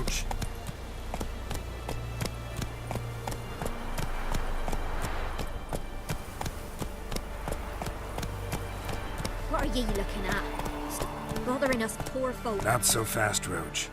Roach. What are ye looking at? Stop bothering us poor folk. Not so fast, Roach.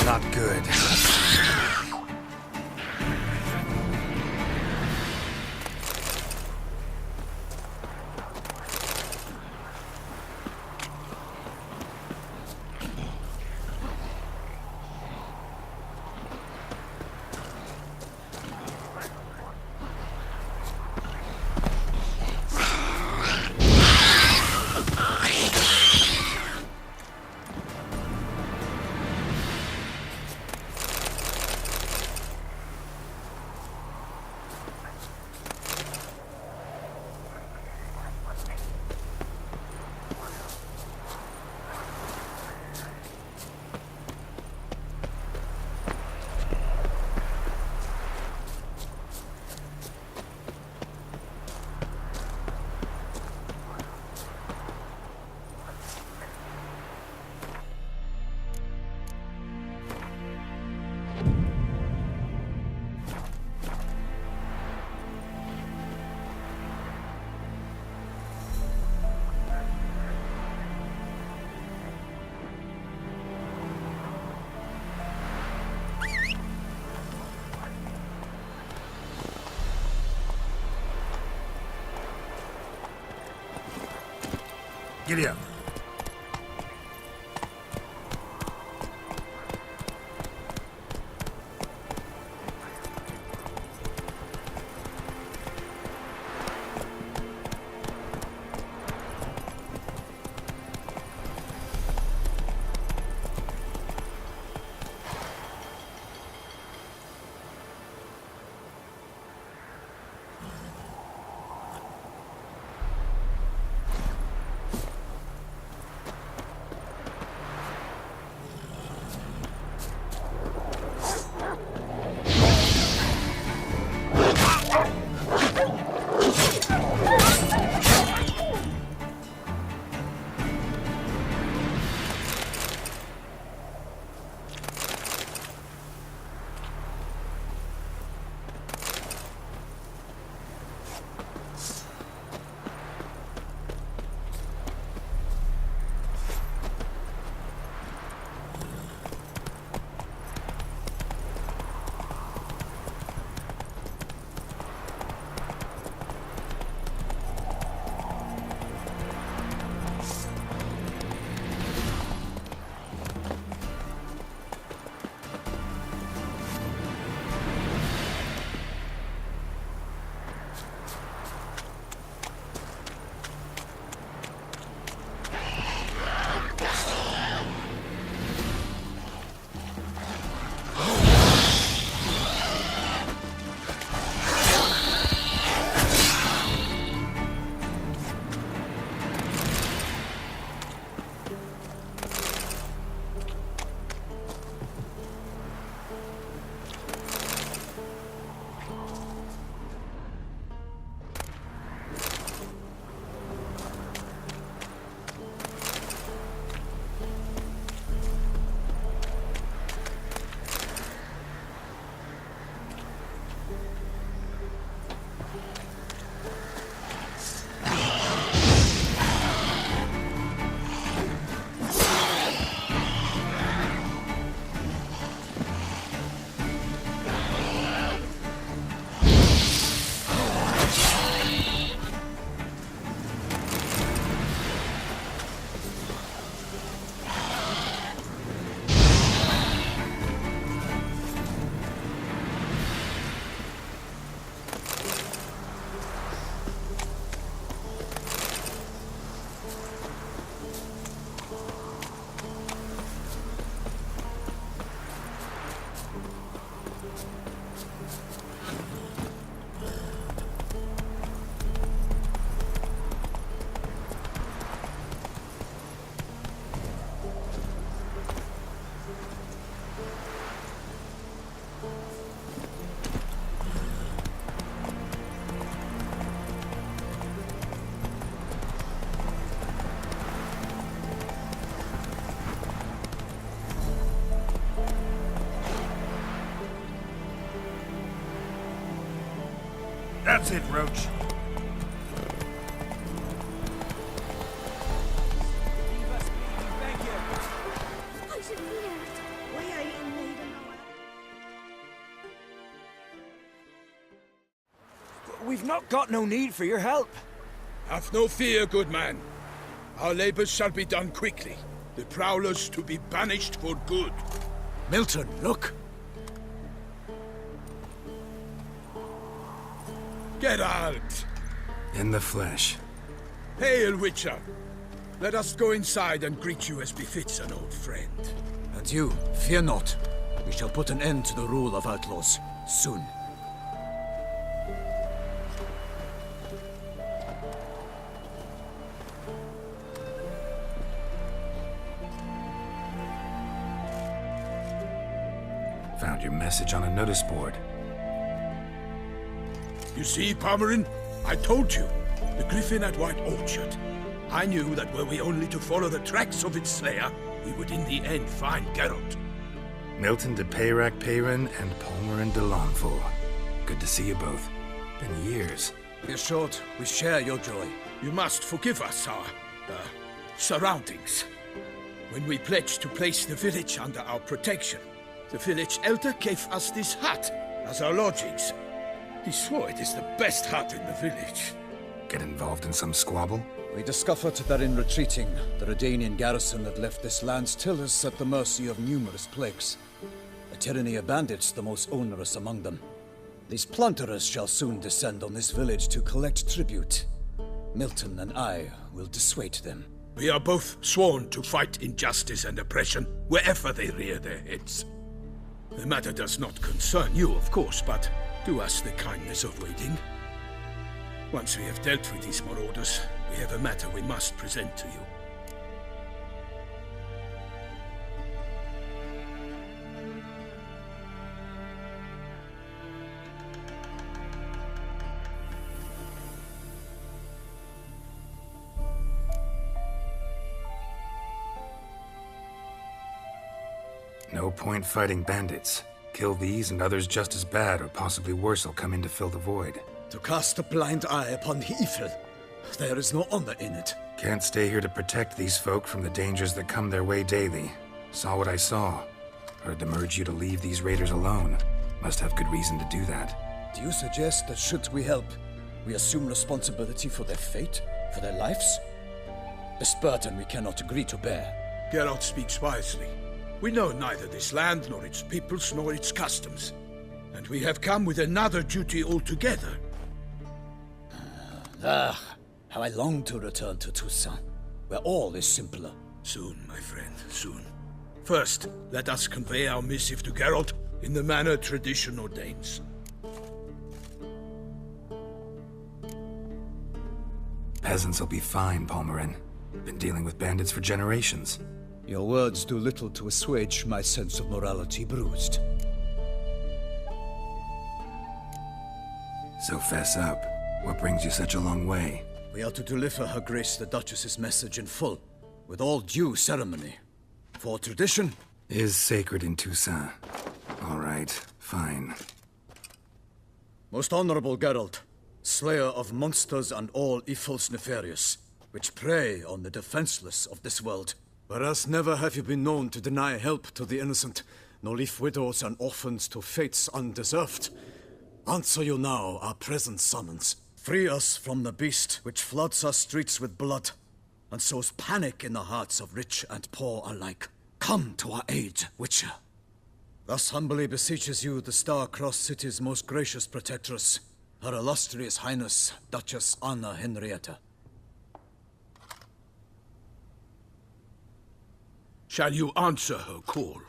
Not good. Giddy up. That's it, Roach. We've not got no need for your help. Have no fear, good man. Our labors shall be done quickly. The Prowlers to be banished for good. Milton, look! Geralt! In the flesh. Hail, Witcher! Let us go inside and greet you as befits an old friend. And you, fear not. We shall put an end to the rule of outlaws, soon. Found your message on a notice board. You see, Palmerin? I told you. The Griffin at White Orchard. I knew that were we only to follow the tracks of its slayer, we would in the end find Geralt. Milton de Peyrac Peyrin and Palmerin de Lawnful. Good to see you both. Been years. We're short. We share your joy. You must forgive us our, surroundings. When we pledged to place the village under our protection, the village elder gave us this hut as our lodgings. He swore it is the best hut in the village. Get involved in some squabble? We discovered that in retreating, the Redanian garrison had left this land still is at the mercy of numerous plagues. A tyranny of bandits the most onerous among them. These plunderers shall soon descend on this village to collect tribute. Milton and I will dissuade them. We are both sworn to fight injustice and oppression wherever they rear their heads. The matter does not concern you, of course, but do us the kindness of waiting. Once we have dealt with these marauders, we have a matter we must present to you. No point fighting bandits. Kill these and others just as bad or possibly worse will come in to fill the void. To cast a blind eye upon the evil. There is no honor in it. Can't stay here to protect these folk from the dangers that come their way daily. Saw what I saw. Heard them urge you to leave these raiders alone. Must have good reason to do that. Do you suggest that should we help, we assume responsibility for their fate, for their lives? This burden we cannot agree to bear. Geralt speaks wisely. We know neither this land, nor its peoples, nor its customs. And we have come with another duty altogether. How I long to return to Toussaint, where all is simpler. Soon, my friend, soon. First, let us convey our missive to Geralt in the manner tradition ordains. Peasants will be fine, Palmerin. Been dealing with bandits for generations. Your words do little to assuage my sense of morality bruised. So fess up. What brings you such a long way? We are to deliver Her Grace the Duchess's message in full, with all due ceremony. For tradition is sacred in Toussaint. All right, fine. Most honorable Geralt, slayer of monsters and all evils nefarious, which prey on the defenseless of this world. Whereas never have you been known to deny help to the innocent, nor leave widows and orphans to fates undeserved. Answer you now our present summons. Free us from the beast which floods our streets with blood, and sows panic in the hearts of rich and poor alike. Come to our aid, Witcher. Thus humbly beseeches you the Star-Crossed City's most gracious protectress, Her Illustrious Highness, Duchess Anna Henrietta. Shall you answer her call?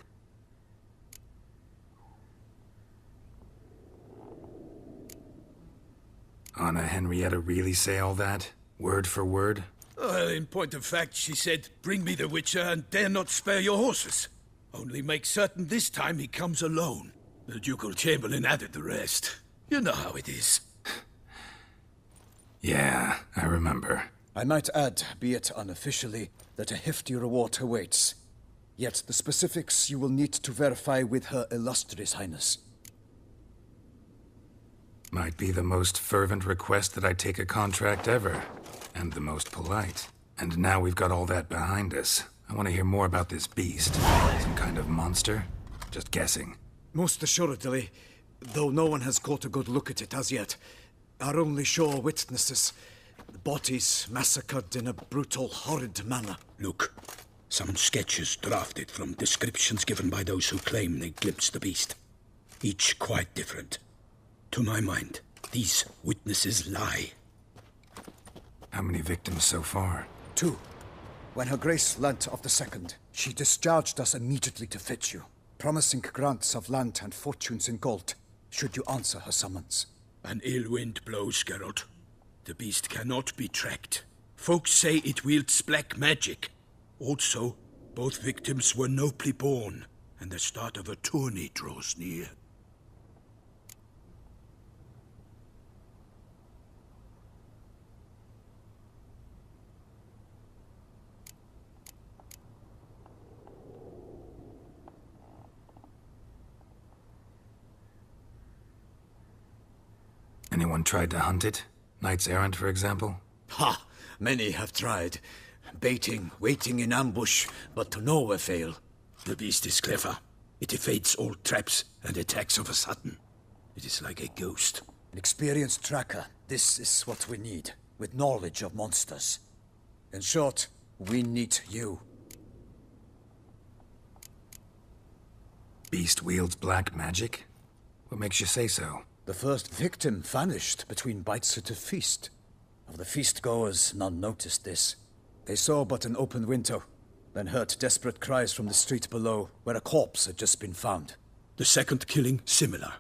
Anna Henrietta really say all that? Word for word? Well, in point of fact, she said, "Bring me the Witcher and dare not spare your horses. Only make certain this time he comes alone." The Ducal Chamberlain added the rest. You know how it is. Yeah, I remember. I might add, be it unofficially, that a hefty reward awaits. Yet the specifics you will need to verify with Her Illustrious Highness. Might be the most fervent request that I take a contract ever. And the most polite. And now we've got all that behind us. I want to hear more about this beast. Some kind of monster? Just guessing. Most assuredly, though no one has caught a good look at it as yet. Our only sure witnesses. Bodies massacred in a brutal, horrid manner. Look, some sketches drafted from descriptions given by those who claim they glimpsed the beast. Each quite different. To my mind, these witnesses lie. How many victims so far? 2. When Her Grace learnt of the second, she discharged us immediately to fetch you, promising grants of land and fortunes in gold, should you answer her summons. An ill wind blows, Geralt. The beast cannot be tracked. Folks say it wields black magic. Also, both victims were nobly born, and the start of a tourney draws near. Anyone tried to hunt it? Knights errant, for example? Ha! Many have tried. Baiting, waiting in ambush, but to no avail. The beast is clever. It evades all traps and attacks of a sudden. It is like a ghost. An experienced tracker. This is what we need, with knowledge of monsters. In short, we need you. Beast wields black magic? What makes you say so? The first victim vanished between bites at a feast. Of the feast-goers, none noticed this. They saw but an open window, then heard desperate cries from the street below, where a corpse had just been found. The second killing, similar.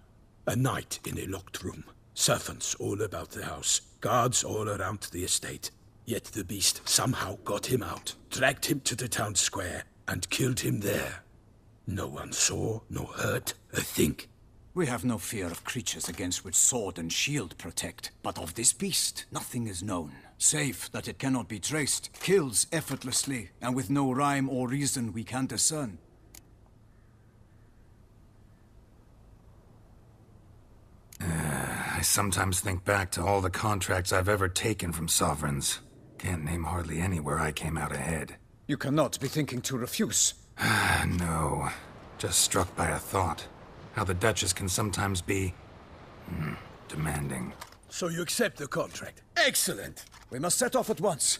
A night in a locked room. Servants all about the house. Guards all around the estate. Yet the beast somehow got him out, dragged him to the town square, and killed him there. No one saw, nor heard a thing. We have no fear of creatures against which sword and shield protect. But of this beast, nothing is known, save that it cannot be traced, kills effortlessly, and with no rhyme or reason we can discern. I sometimes think back to all the contracts I've ever taken from sovereigns. Can't name hardly any where I came out ahead. You cannot be thinking to refuse. No. Just struck by a thought. How the Duchess can sometimes be... demanding. So you accept the contract? Excellent! We must set off at once.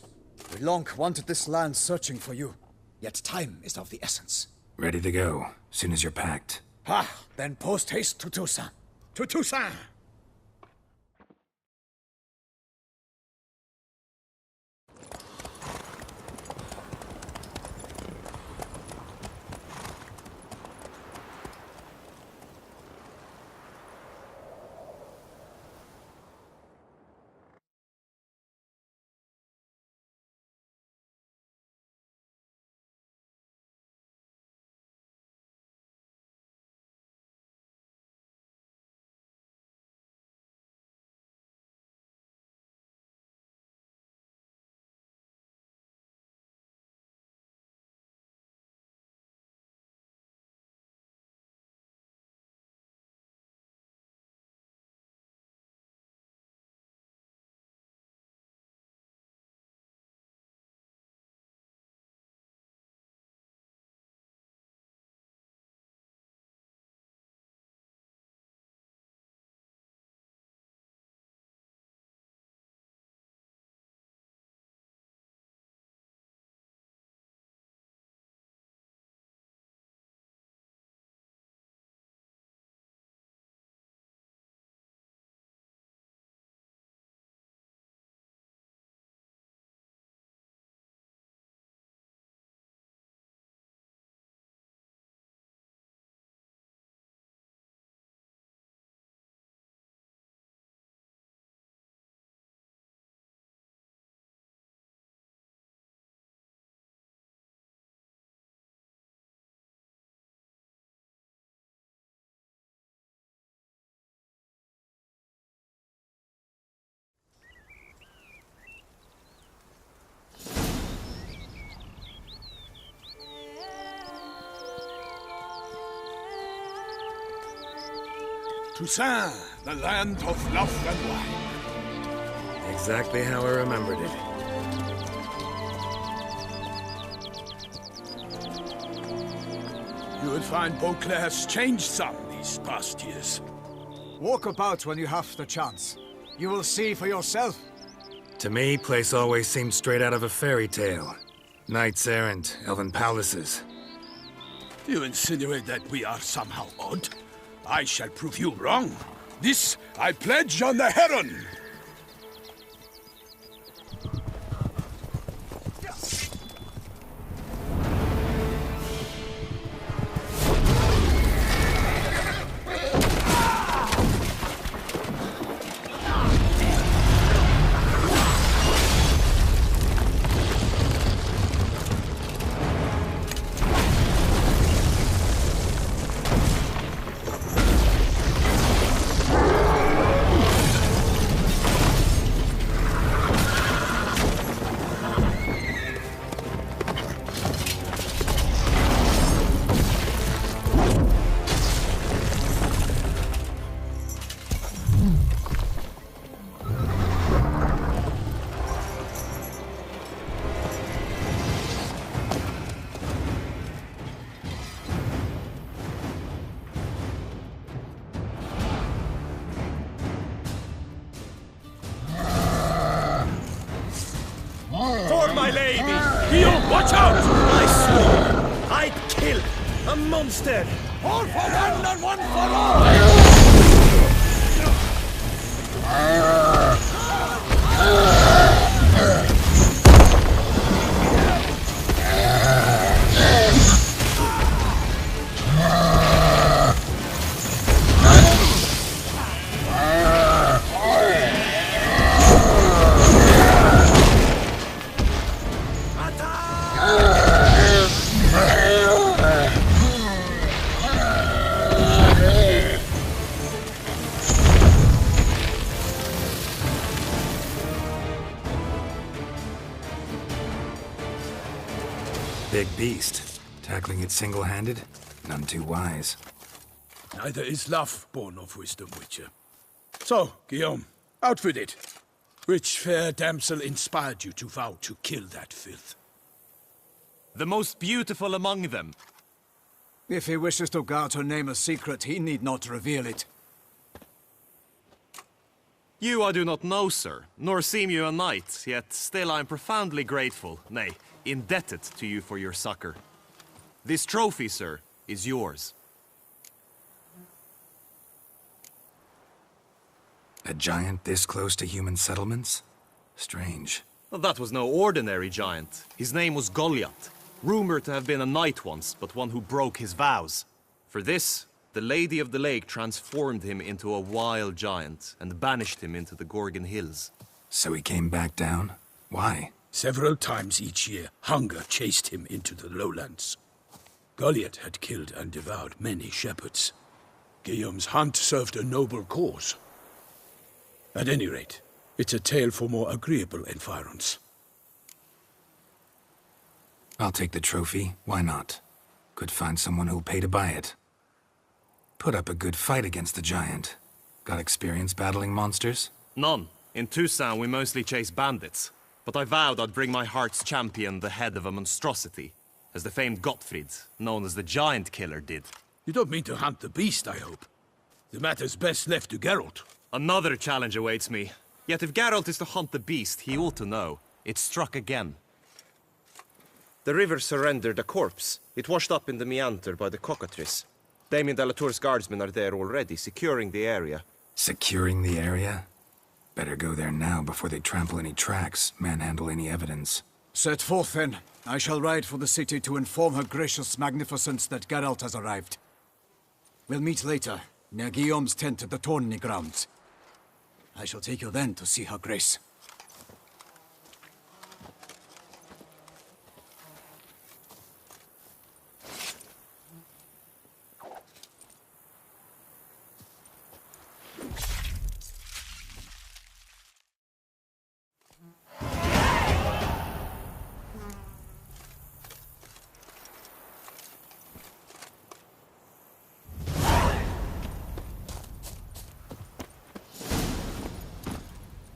We long wanted this land searching for you. Yet time is of the essence. Ready to go, soon as you're packed. Ha! Then post-haste to Toussaint. To Toussaint! Toussaint, The land of love and wine. Exactly how I remembered it. You will find Beauclair's changed some these past years. Walk about when you have the chance. You will see for yourself. To me, place always seemed straight out of a fairy tale. Knights errant, elven palaces. You insinuate that we are somehow odd? I shall prove you wrong. This I pledge on the Heron! For my lady! Guillaume, watch out! I swore I'd kill a monster! All for one and one for all! Big beast. Tackling it single-handed? None too wise. Neither is love born of wisdom, Witcher. So, Guillaume, out with it. Which fair damsel inspired you to vow to kill that filth? The most beautiful among them. If he wishes to guard her name a secret, he need not reveal it. You I do not know, sir, nor seem you a knight, yet still I am profoundly grateful, nay, indebted to you for your succor. This trophy, sir, is yours. A giant this close to human settlements? Strange. Well, that was no ordinary giant. His name was Goliath, rumored to have been a knight once, but one who broke his vows. For this, the Lady of the Lake transformed him into a wild giant and banished him into the Gorgon Hills. So he came back down? Why? Several times each year, hunger chased him into the lowlands. Goliath had killed and devoured many shepherds. Guillaume's hunt served a noble cause. At any rate, it's a tale for more agreeable environs. I'll take the trophy. Why not? Could find someone who'll pay to buy it. Put up a good fight against the giant. Got experience battling monsters? None. In Toussaint we mostly chase bandits. But I vowed I'd bring my heart's champion the head of a monstrosity, as the famed Gottfried, known as the Giant Killer, did. You don't mean to hunt the beast, I hope. The matter's best left to Geralt. Another challenge awaits me. Yet if Geralt is to hunt the beast, he ought to know. It struck again. The river surrendered a corpse. It washed up in the meander by the cockatrice. Damien de la Tour's guardsmen are there already, securing the area. Securing the area? Better go there now before they trample any tracks, manhandle any evidence. Set forth then. I shall ride for the city to inform her gracious magnificence that Geralt has arrived. We'll meet later, near Guillaume's tent at the tourney grounds. I shall take you then to see her grace.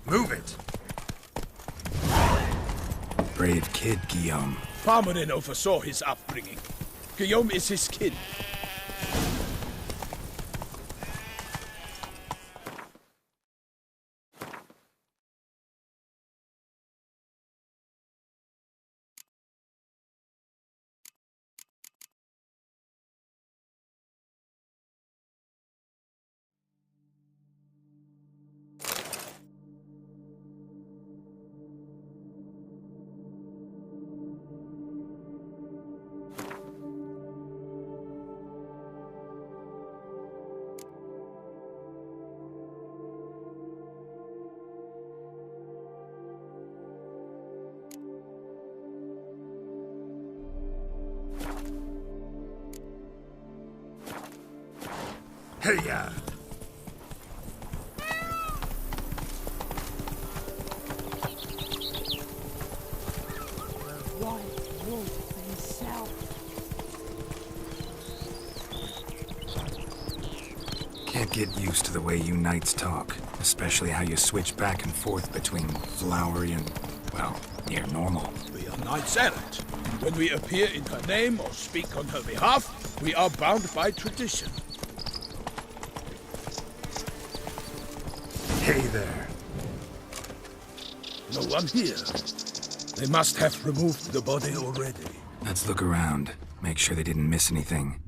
Move it! Brave kid, Guillaume. Parmanin oversaw his upbringing. Guillaume is his kin. Hey-ya! Can't get used to the way you knights talk, especially how you switch back and forth between flowery and, well, near normal. We are knights errant. When we appear in her name or speak on her behalf, we are bound by tradition. Hey there. No one here. They must have removed the body already. Let's look around. Make sure they didn't miss anything.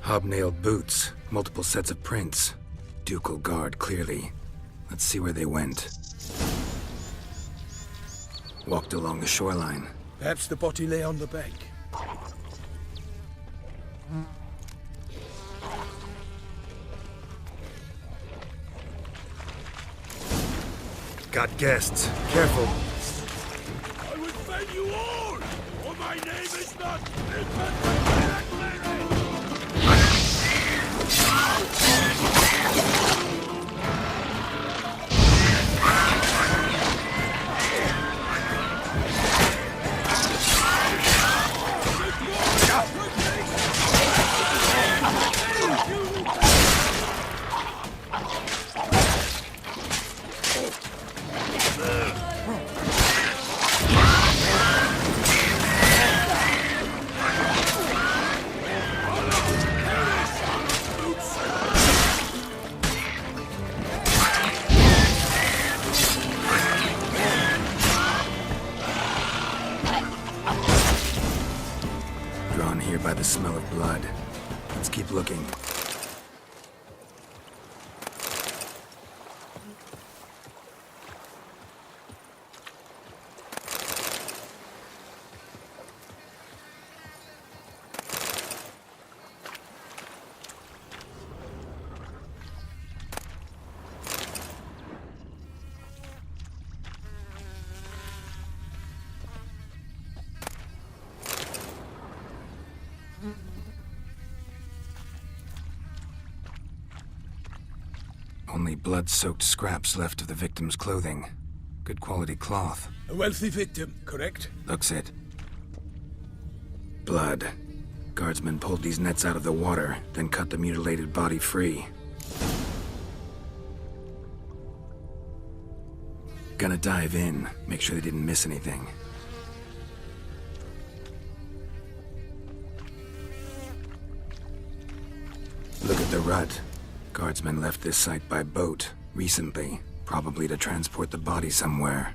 Hobnailed boots, multiple sets of prints. Ducal guard, clearly. Let's see where they went. Walked along the shoreline. Perhaps the body lay on the bank. Got guests. Careful. I will fell you all, or my name is not Drawn here by the smell of blood. Let's keep looking. Only blood-soaked scraps left of the victim's clothing. Good quality cloth. a wealthy victim, correct? Looks it. Blood. Guardsmen pulled these nets out of the water, then cut the mutilated body free. Gonna dive in, make sure they didn't miss anything. Look at the rut. Guardsmen left this site by boat, recently, probably to transport the body somewhere.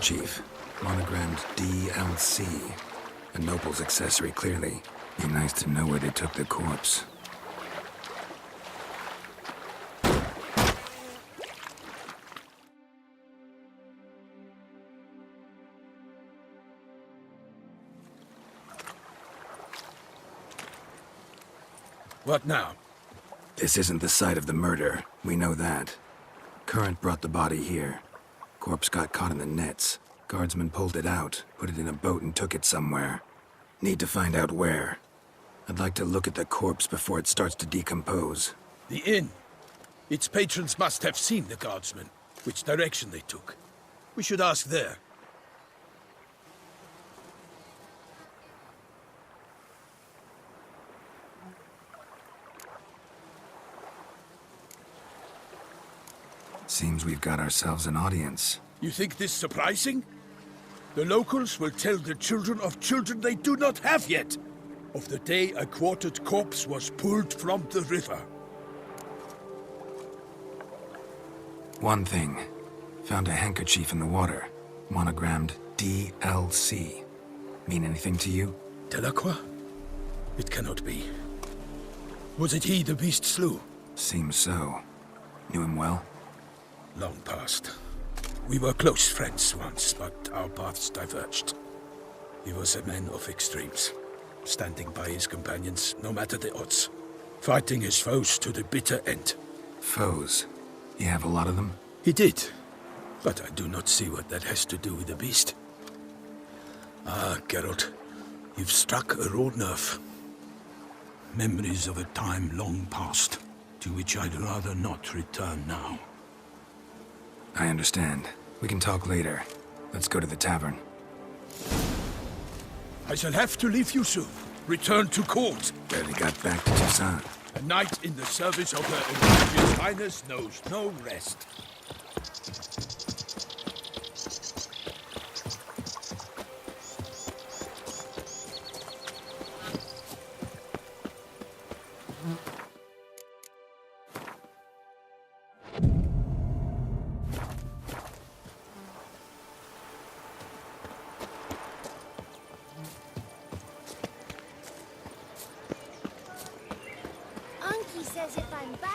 handkerchief, monogrammed DLC. A noble's accessory, clearly. Be nice to know where they took the corpse. What now? This isn't the site of the murder. We know that. Current brought the body here. Corpse got caught in the nets. Guardsmen pulled it out, put it in a boat and took it somewhere. Need to find out where. I'd like to look at the corpse before it starts to decompose. The inn. Its patrons must have seen the guardsmen, which direction they took. We should ask there. Seems we've got ourselves an audience. You think this surprising? The locals will tell the children of children they do not have yet, of the day a quartered corpse was pulled from the river. One thing. Found a handkerchief in the water. Monogrammed DLC. Mean anything to you? Delacroix? It cannot be. Was it he the beast slew? Seems so. Knew him well? Long past. We were close friends once, but our paths diverged. He was a man of extremes, standing by his companions no matter the odds, fighting his foes to the bitter end. Foes? You have a lot of them? He did, but I do not see what that has to do with the beast. Ah, Geralt, you've struck a raw nerve. Memories of a time long past, to which I'd rather not return now. I understand. We can talk later. Let's go to the tavern. I shall have to leave you soon. Return to court. Barely got back to Toussaint. A knight in the service of her Imperial Highness knows no rest.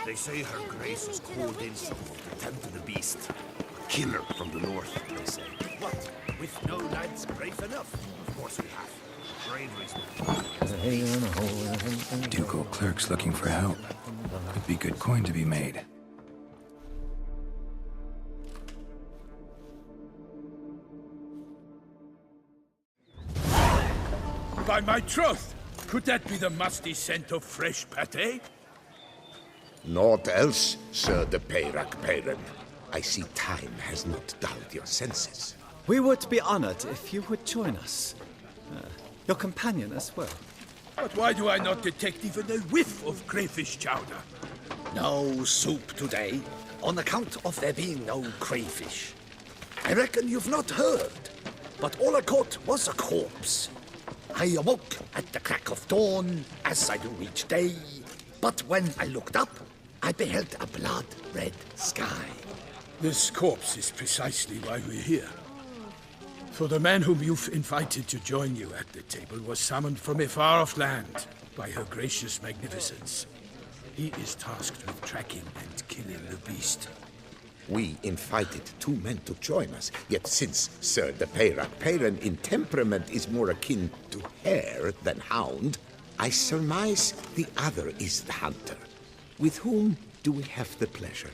They say her grace is called in someone to tend to the beast. Killer from the north, they say. What? With no knights brave enough? Of course we have. Bravery's Ducal clerks looking for help. Could be good coin to be made. By my troth! Could that be the musty scent of fresh pâté? Naught else, Sir de Peyrac Peyran. I see time has not dulled your senses. We would be honored if you would join us. Your companion as well. But why do I not detect even a whiff of crayfish chowder? No soup today, on account of there being no crayfish. I reckon you've not heard, but all I caught was a corpse. I awoke at the crack of dawn, as I do each day, but when I looked up, I beheld a blood-red sky. This corpse is precisely why we're here. For the man whom you've invited to join you at the table was summoned from a far-off land by her gracious magnificence. He is tasked with tracking and killing the beast. We invited two men to join us, yet since Sir de Peyrac Peyran in temperament is more akin to hare than hound, I surmise the other is the hunter. With whom do we have the pleasure?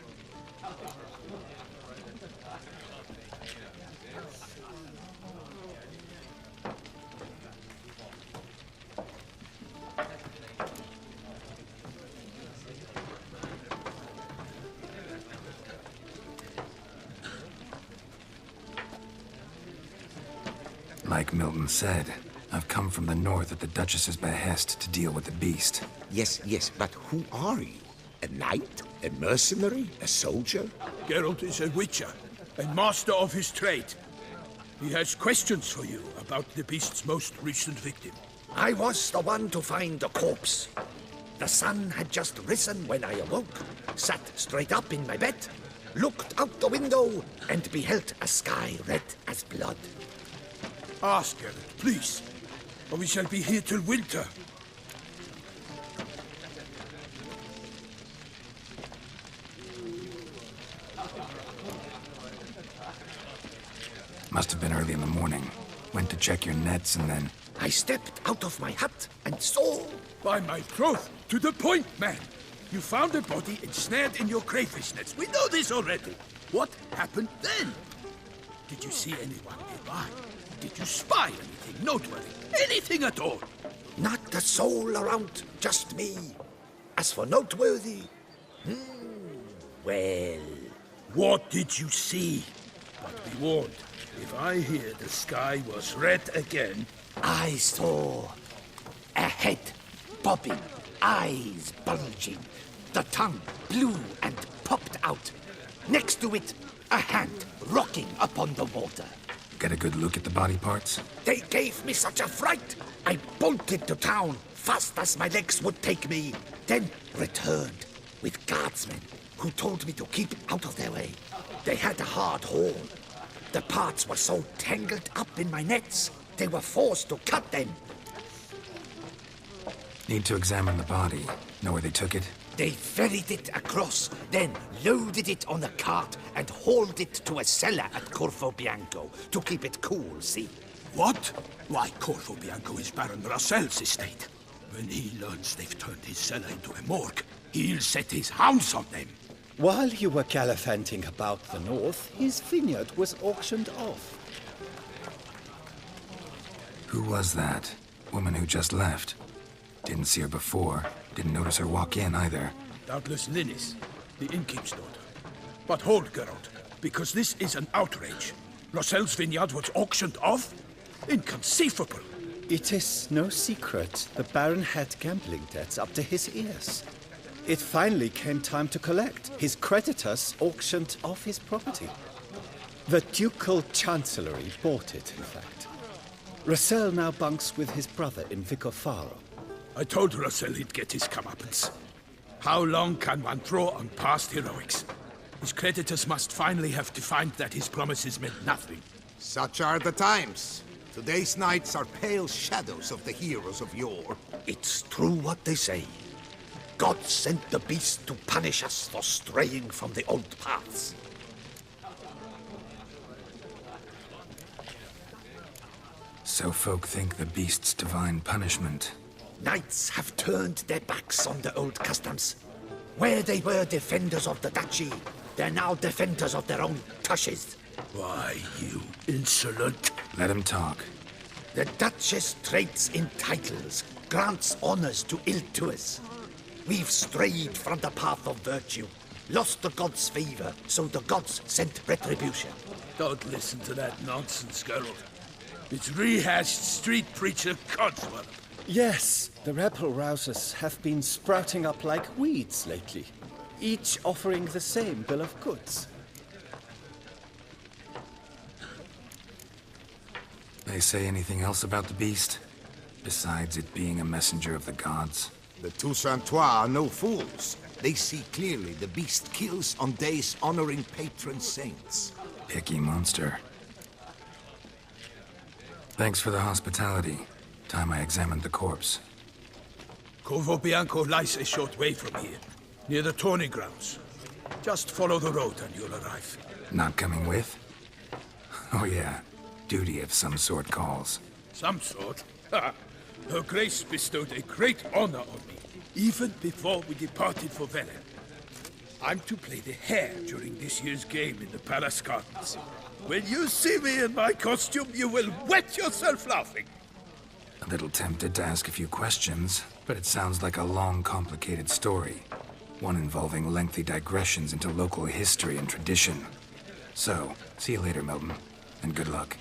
Like Milton said, I've come from the north at the Duchess's behest to deal with the beast. Yes, but who are you? A knight? A mercenary? A soldier? Geralt is a witcher, and master of his trade. He has questions for you about the beast's most recent victim. I was the one to find the corpse. The sun had just risen when I awoke, sat straight up in my bed, looked out the window, and beheld a sky red as blood. Ask Geralt, please, or we shall be here till winter. Must have been early in the morning. Went to check your nets and then... I stepped out of my hut and saw... By my troth, to the point, man. You found a body ensnared in your crayfish nets. We know this already. What happened then? Did you see anyone nearby? Did you spy anything noteworthy? Anything at all? Not a soul around, just me. As for noteworthy... well... What did you see? But be warned, if I hear the sky was red again... I saw a head bobbing, eyes bulging, the tongue blue and popped out. Next to it, a hand rocking upon the water. Get a good look at the body parts? They gave me such a fright. I bolted to town fast as my legs would take me, then returned with guardsmen who told me to keep out of their way. They had a hard haul. The parts were so tangled up in my nets, they were forced to cut them. Need to examine the body. Know where they took it? They ferried it across, then loaded it on a cart and hauled it to a cellar at Corvo Bianco to keep it cool, see? What? Why, Corvo Bianco is Baron Russell's estate. When he learns they've turned his cellar into a morgue, he'll set his hounds on them. While you were gallivanting about the north, his vineyard was auctioned off. Who was that? Woman who just left. Didn't see her before. Didn't notice her walk in either. Doubtless Linnis, the innkeep's daughter. But hold, Geralt, because this is an outrage. Russell's vineyard was auctioned off? Inconceivable. It is no secret the Baron had gambling debts up to his ears. It finally came time to collect. His creditors auctioned off his property. The Ducal Chancellery bought it, in fact. Russell now bunks with his brother in Vicofaro. I told Russell he'd get his comeuppance. How long can one draw on past heroics? His creditors must finally have defined that his promises meant nothing. Such are the times. Today's knights are pale shadows of the heroes of yore. It's true what they say. God sent the beast to punish us for straying from the old paths. So folk think the beast's divine punishment. Knights have turned their backs on the old customs. Where they were defenders of the duchy, they're now defenders of their own tushes. Why, you insolent... Let him talk. The Duchess trades in titles, grants honors to ill-doers. We've strayed from the path of virtue, lost the gods' favor, so the gods sent retribution. Don't listen to that nonsense, Geralt. It's rehashed street preacher codswallop. Yes, the rebel rousers have been sprouting up like weeds lately, each offering the same bill of goods. They say anything else about the beast? Besides it being a messenger of the gods? The Toussaintois are no fools. They see clearly the beast kills on days honoring patron saints. Picky monster. Thanks for the hospitality. Time I examined the corpse. Corvo Bianco lies a short way from here, near the tourney grounds. Just follow the road and you'll arrive. Not coming with? Oh yeah, duty of some sort calls. Some sort? Ha! Her Grace bestowed a great honor on me, even before we departed for Velen. I'm to play the hare during this year's game in the palace gardens. When you see me in my costume, you will wet yourself laughing. A little tempted to ask a few questions, but it sounds like a long, complicated story. One involving lengthy digressions into local history and tradition. So, see you later, Milton, and good luck.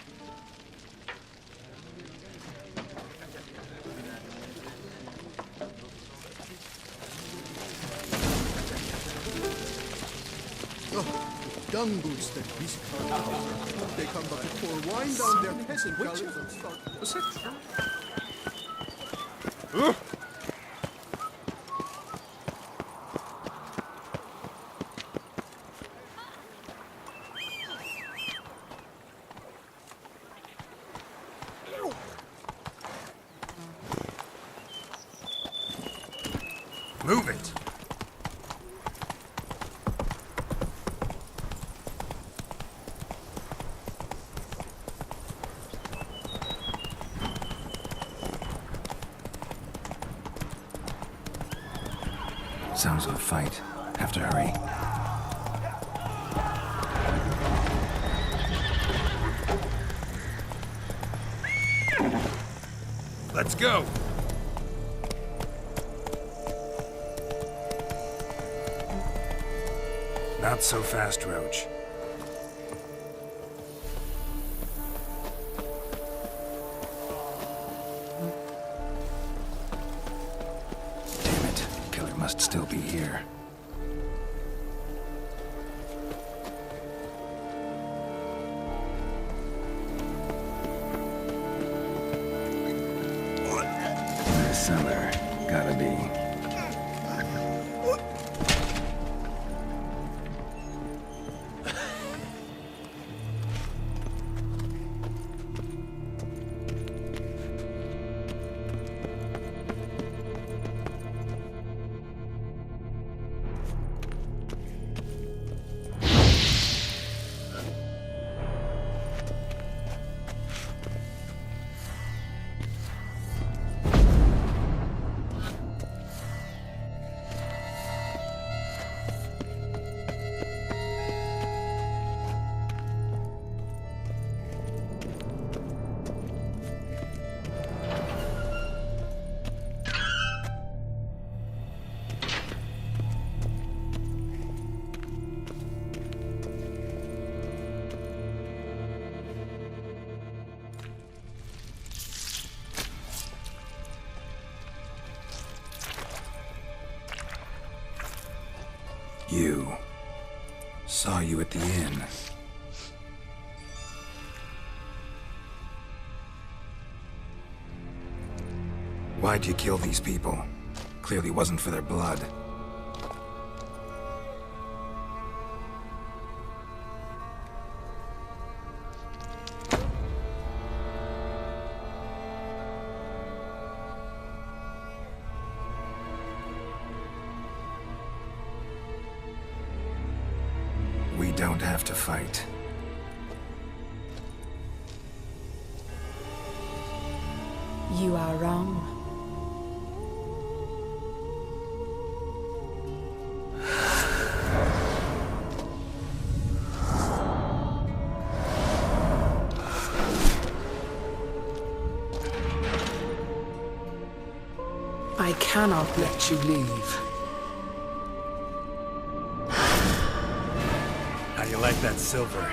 Dung boots that these cows. They come but to pour wine down their peasant gullies and start. What's that? Move it! Sounds of a fight. Have to hurry. Let's go! Not so fast, Roach. Damn it. Killer must still be here. The cellar. Gotta be. You. Saw you at the inn. Why'd you kill these people? Clearly wasn't for their blood. We don't have to fight. You are wrong. I cannot let you leave. How do you like that silver?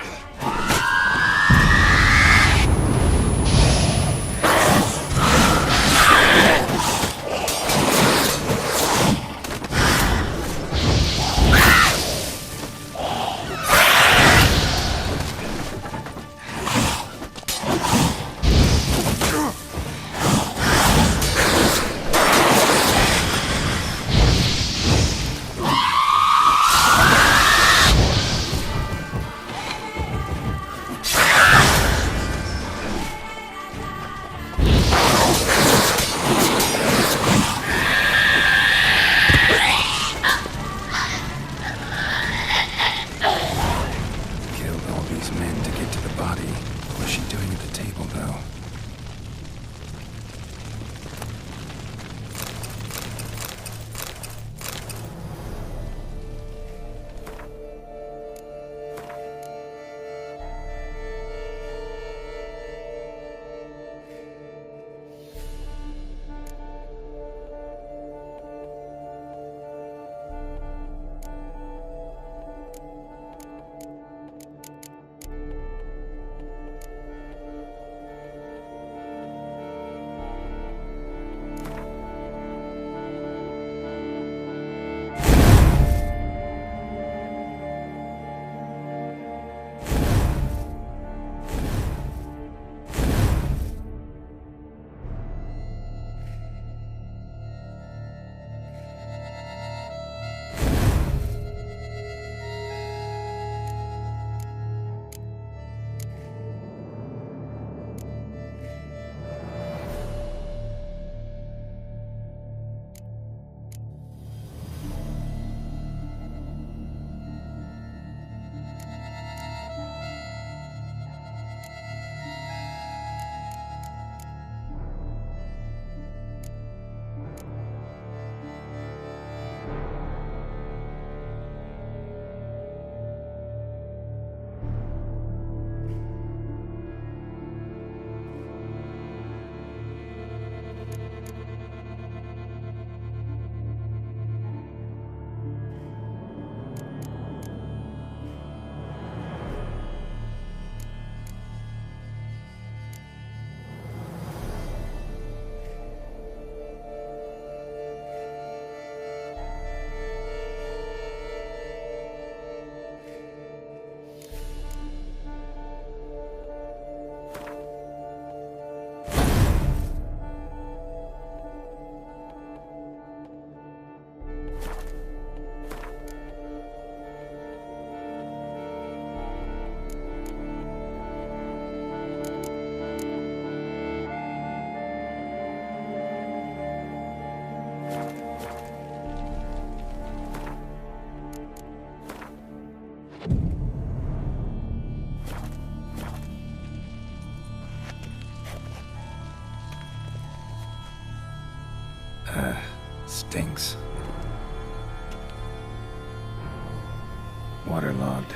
Waterlogged.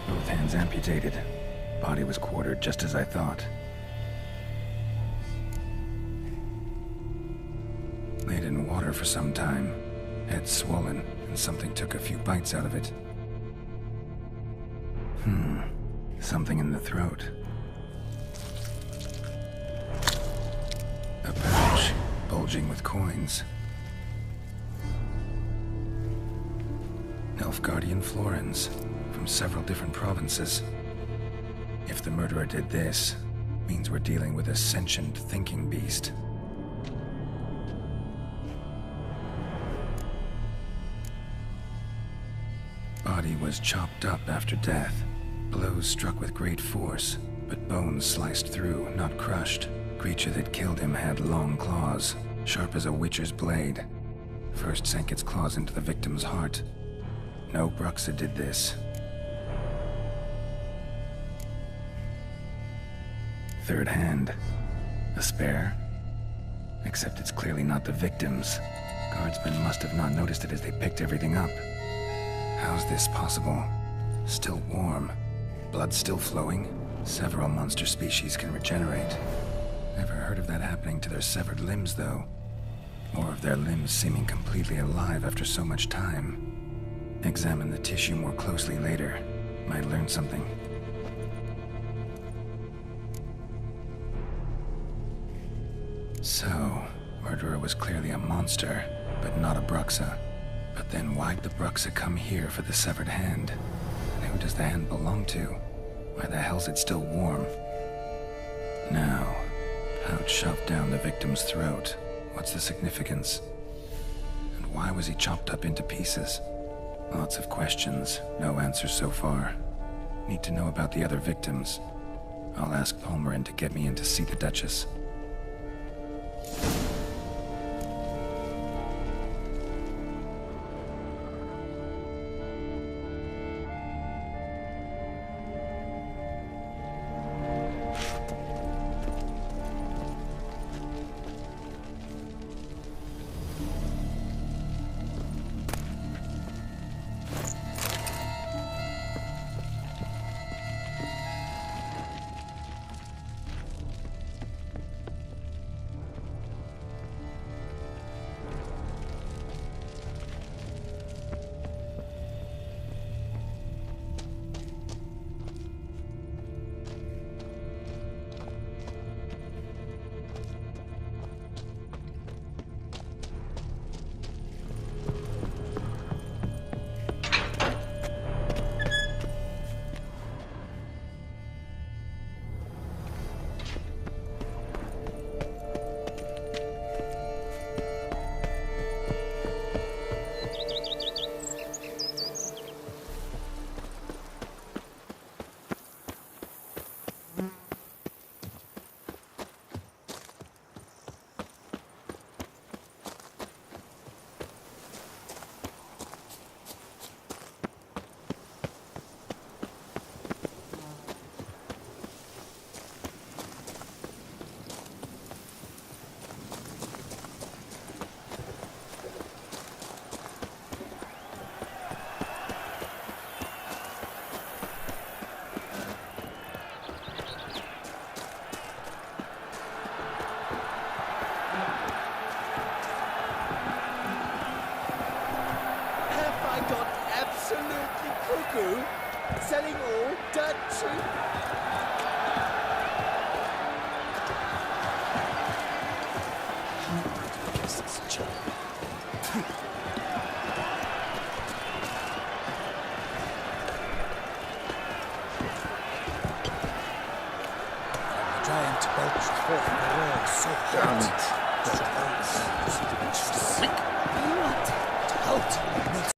Both hands amputated. Body was quartered just as I thought. Laid in water for some time. Head swollen, and something took a few bites out of it. Something in the throat. A pouch, bulging with coins. Nilfgaardian florins, from several different provinces. If the murderer did this, means we're dealing with a sentient thinking beast. Body was chopped up after death. Blows struck with great force, but bones sliced through, not crushed. Creature that killed him had long claws, sharp as a witcher's blade. First sank its claws into the victim's heart. No Bruxa did this. Third hand. A spare? Except it's clearly not the victim's. Guardsmen must have not noticed it as they picked everything up. How's this possible? Still warm. Blood still flowing. Several monster species can regenerate. Never heard of that happening to their severed limbs, though. Or of their limbs seeming completely alive after so much time. Examine the tissue more closely later. Might learn something. So, murderer was clearly a monster, but not a Bruxa. But then why'd the Bruxa come here for the severed hand? And who does the hand belong to? Why the hell's it still warm? Now, pouch shoved down the victim's throat. What's the significance? And why was he chopped up into pieces? Lots of questions, no answers so far. Need to know about the other victims. I'll ask Palmerin to get me in to see the Duchess. Selling all dirt cheap. I guess it's a joke. The giant belched forth a roar so hot that Damn it. the earth seemed to be sick. What? Halt!